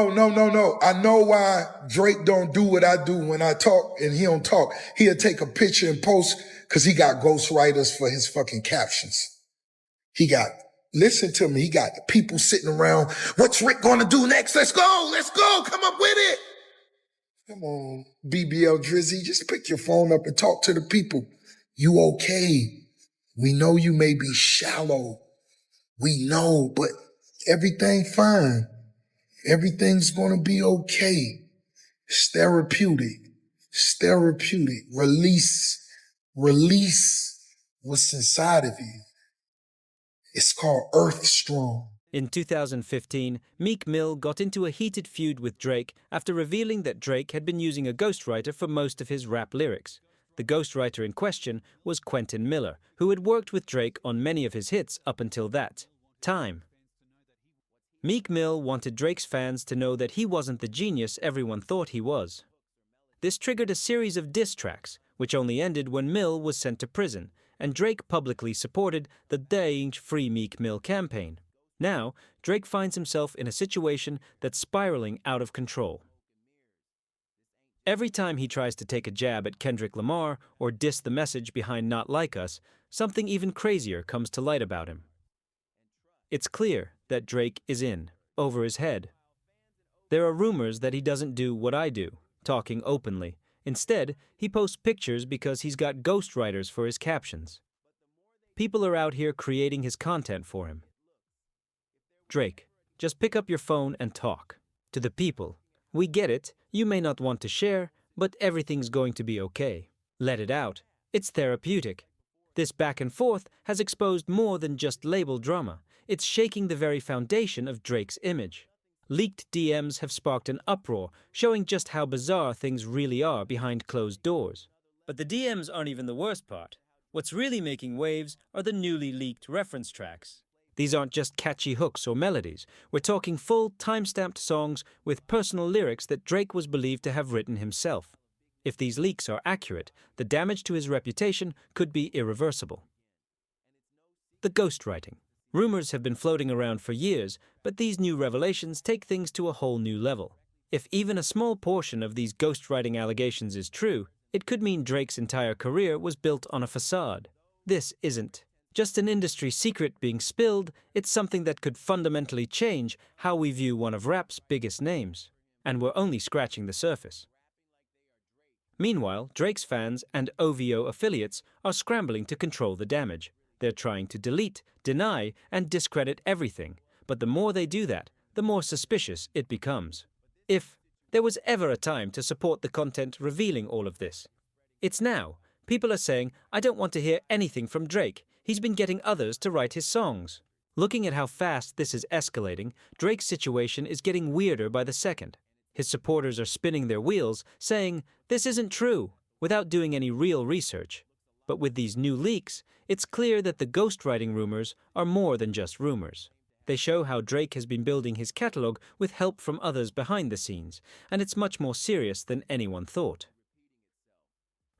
Oh, no, no, no. I know why Drake don't do what I do when I talk and he don't talk. He'll take a picture and post because he got ghostwriters for his fucking captions. Listen to me, he got people sitting around. What's Rick gonna do next? Let's go, come up with it. Come on, BBL Drizzy, just pick your phone up and talk to the people. You okay? We know you may be shallow. We know, but everything fine. Everything's gonna be okay. It's therapeutic. It's therapeutic. Release what's inside of you. It's called Earth Strong. In 2015, Meek Mill got into a heated feud with Drake after revealing that Drake had been using a ghostwriter for most of his rap lyrics. The ghostwriter in question was Quentin Miller, who had worked with Drake on many of his hits up until that time. Meek Mill wanted Drake's fans to know that he wasn't the genius everyone thought he was. This triggered a series of diss tracks, which only ended when Mill was sent to prison, and Drake publicly supported the Dying Free Meek Mill campaign. Now, Drake finds himself in a situation that's spiraling out of control. Every time he tries to take a jab at Kendrick Lamar or diss the message behind Not Like Us, something even crazier comes to light about him. It's clear that Drake is in, over his head. There are rumors that he doesn't do what I do, talking openly. Instead, he posts pictures because he's got ghostwriters for his captions. People are out here creating his content for him. Drake, just pick up your phone and talk. To the people, we get it, you may not want to share, but everything's going to be okay. Let it out. It's therapeutic. This back and forth has exposed more than just label drama. It's shaking the very foundation of Drake's image. Leaked DMs have sparked an uproar, showing just how bizarre things really are behind closed doors. But the DMs aren't even the worst part. What's really making waves are the newly leaked reference tracks. These aren't just catchy hooks or melodies. We're talking full, time-stamped songs with personal lyrics that Drake was believed to have written himself. If these leaks are accurate, the damage to his reputation could be irreversible. The ghostwriting. Rumors have been floating around for years, but these new revelations take things to a whole new level. If even a small portion of these ghostwriting allegations is true, it could mean Drake's entire career was built on a facade. This isn't just an industry secret being spilled, it's something that could fundamentally change how we view one of rap's biggest names. And we're only scratching the surface. Meanwhile, Drake's fans and OVO affiliates are scrambling to control the damage. They're trying to delete, deny, and discredit everything, but the more they do that, the more suspicious it becomes. If there was ever a time to support the content revealing all of this, it's now. People are saying, I don't want to hear anything from Drake. He's been getting others to write his songs. Looking at how fast this is escalating, Drake's situation is getting weirder by the second. His supporters are spinning their wheels, saying, this isn't true, without doing any real research. But with these new leaks, it's clear that the ghostwriting rumors are more than just rumors. They show how Drake has been building his catalog with help from others behind the scenes, and it's much more serious than anyone thought.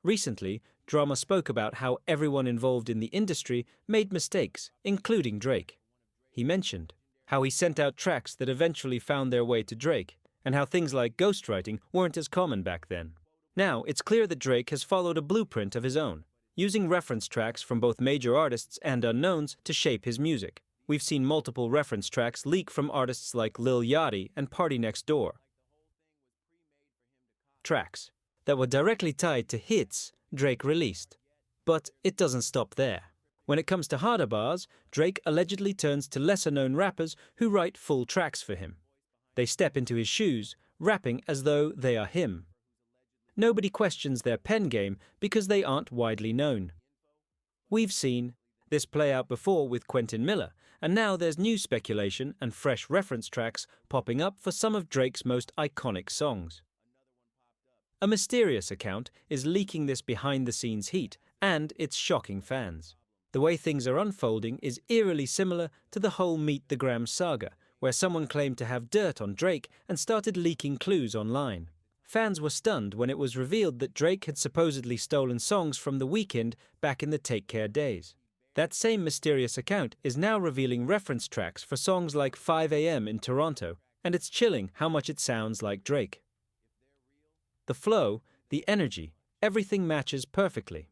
Recently, drama spoke about how everyone involved in the industry made mistakes, including Drake. He mentioned how he sent out tracks that eventually found their way to Drake, and how things like ghostwriting weren't as common back then. Now, it's clear that Drake has followed a blueprint of his own, using reference tracks from both major artists and unknowns to shape his music. We've seen multiple reference tracks leak from artists like Lil Yachty and Party Next Door. Tracks that were directly tied to hits Drake released. But it doesn't stop there. When it comes to harder bars, Drake allegedly turns to lesser-known rappers who write full tracks for him. They step into his shoes, rapping as though they are him. Nobody questions their pen game because they aren't widely known. We've seen this play out before with Quentin Miller, and now there's new speculation and fresh reference tracks popping up for some of Drake's most iconic songs. A mysterious account is leaking this behind-the-scenes heat, and it's shocking fans. The way things are unfolding is eerily similar to the whole Meet the Gram saga, where someone claimed to have dirt on Drake and started leaking clues online. Fans were stunned when it was revealed that Drake had supposedly stolen songs from The Weeknd back in the Take Care days. That same mysterious account is now revealing reference tracks for songs like 5 a.m. in Toronto and it's chilling how much it sounds like Drake. The flow, the energy, everything matches perfectly.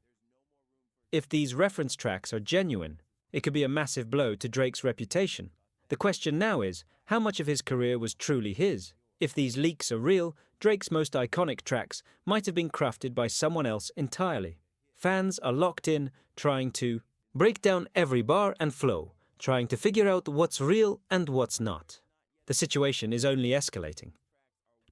If these reference tracks are genuine, it could be a massive blow to Drake's reputation. The question now is, how much of his career was truly his? If these leaks are real, Drake's most iconic tracks might have been crafted by someone else entirely. Fans are locked in, trying to break down every bar and flow, trying to figure out what's real and what's not. The situation is only escalating.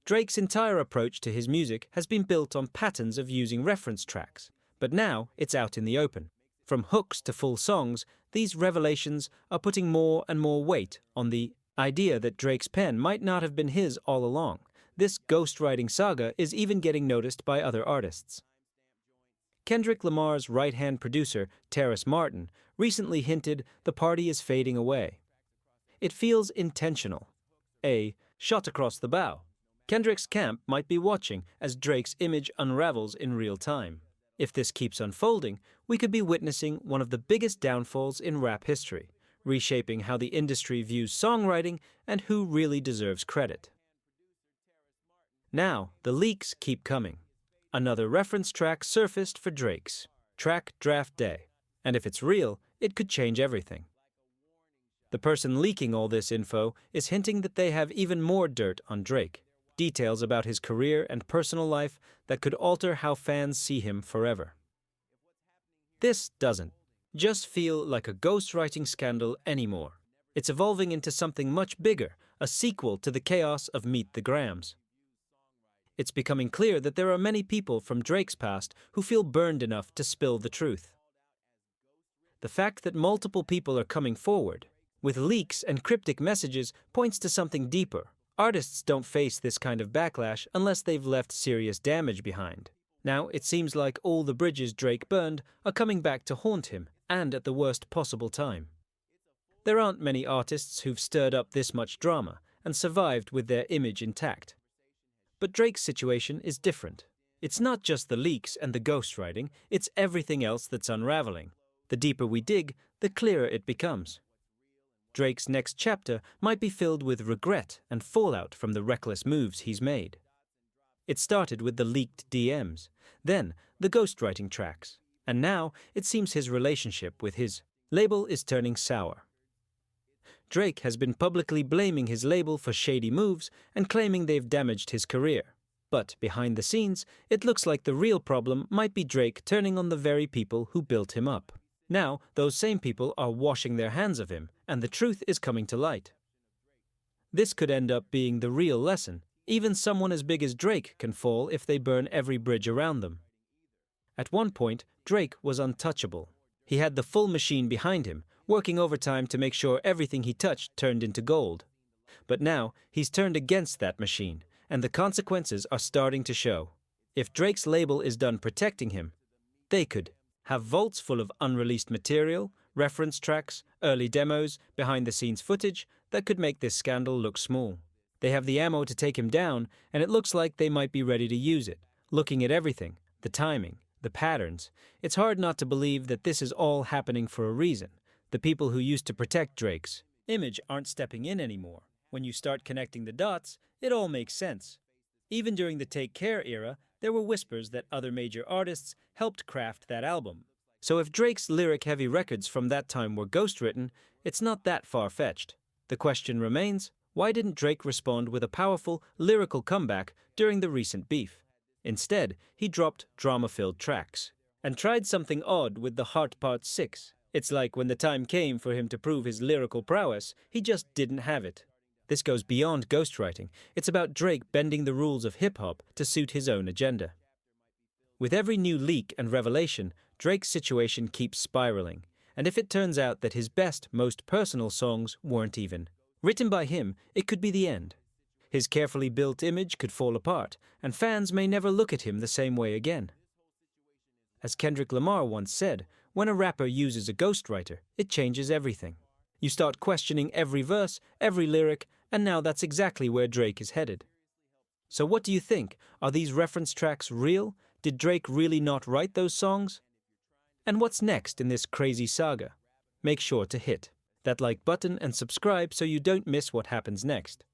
Drake's entire approach to his music has been built on patterns of using reference tracks, but now it's out in the open. From hooks to full songs, these revelations are putting more and more weight on the idea that Drake's pen might not have been his all along. This ghostwriting saga is even getting noticed by other artists. Kendrick Lamar's right-hand producer, Terrace Martin, recently hinted the party is fading away. It feels intentional. A shot across the bow. Kendrick's camp might be watching as Drake's image unravels in real time. If this keeps unfolding, we could be witnessing one of the biggest downfalls in rap history, reshaping how the industry views songwriting and who really deserves credit. Now, the leaks keep coming. Another reference track surfaced for Drake's Track Draft Day, and if it's real, it could change everything. The person leaking all this info is hinting that they have even more dirt on Drake, details about his career and personal life that could alter how fans see him forever. This doesn't just feel like a ghostwriting scandal anymore. It's evolving into something much bigger, a sequel to the chaos of Meet the Grams. It's becoming clear that there are many people from Drake's past who feel burned enough to spill the truth. The fact that multiple people are coming forward, with leaks and cryptic messages, points to something deeper. Artists don't face this kind of backlash unless they've left serious damage behind. Now, it seems like all the bridges Drake burned are coming back to haunt him, and at the worst possible time. There aren't many artists who've stirred up this much drama and survived with their image intact. But Drake's situation is different. It's not just the leaks and the ghostwriting, it's everything else that's unraveling. The deeper we dig, the clearer it becomes. Drake's next chapter might be filled with regret and fallout from the reckless moves he's made. It started with the leaked DMs, then the ghostwriting tracks, and now it seems his relationship with his label is turning sour. Drake has been publicly blaming his label for shady moves and claiming they've damaged his career. But behind the scenes, it looks like the real problem might be Drake turning on the very people who built him up. Now, those same people are washing their hands of him, and the truth is coming to light. This could end up being the real lesson. Even someone as big as Drake can fall if they burn every bridge around them. At one point, Drake was untouchable. He had the full machine behind him, working overtime to make sure everything he touched turned into gold. But now, he's turned against that machine, and the consequences are starting to show. If Drake's label is done protecting him, they could have vaults full of unreleased material, reference tracks, early demos, behind-the-scenes footage that could make this scandal look small. They have the ammo to take him down, and it looks like they might be ready to use it. Looking at everything, the timing, the patterns, it's hard not to believe that this is all happening for a reason. The people who used to protect Drake's image aren't stepping in anymore. When you start connecting the dots, it all makes sense. Even during the Take Care era, there were whispers that other major artists helped craft that album. So if Drake's lyric-heavy records from that time were ghostwritten, it's not that far-fetched. The question remains, why didn't Drake respond with a powerful, lyrical comeback during the recent beef? Instead, he dropped drama-filled tracks and tried something odd with the Heart Part 6. It's like when the time came for him to prove his lyrical prowess, he just didn't have it. This goes beyond ghostwriting. It's about Drake bending the rules of hip-hop to suit his own agenda. With every new leak and revelation, Drake's situation keeps spiraling. And if it turns out that his best, most personal songs weren't even written by him, it could be the end. His carefully built image could fall apart, and fans may never look at him the same way again. As Kendrick Lamar once said, when a rapper uses a ghostwriter, it changes everything. You start questioning every verse, every lyric, and now that's exactly where Drake is headed. So what do you think? Are these reference tracks real? Did Drake really not write those songs? And what's next in this crazy saga? Make sure to hit that like button and subscribe so you don't miss what happens next.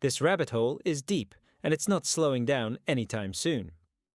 This rabbit hole is deep, and it's not slowing down anytime soon.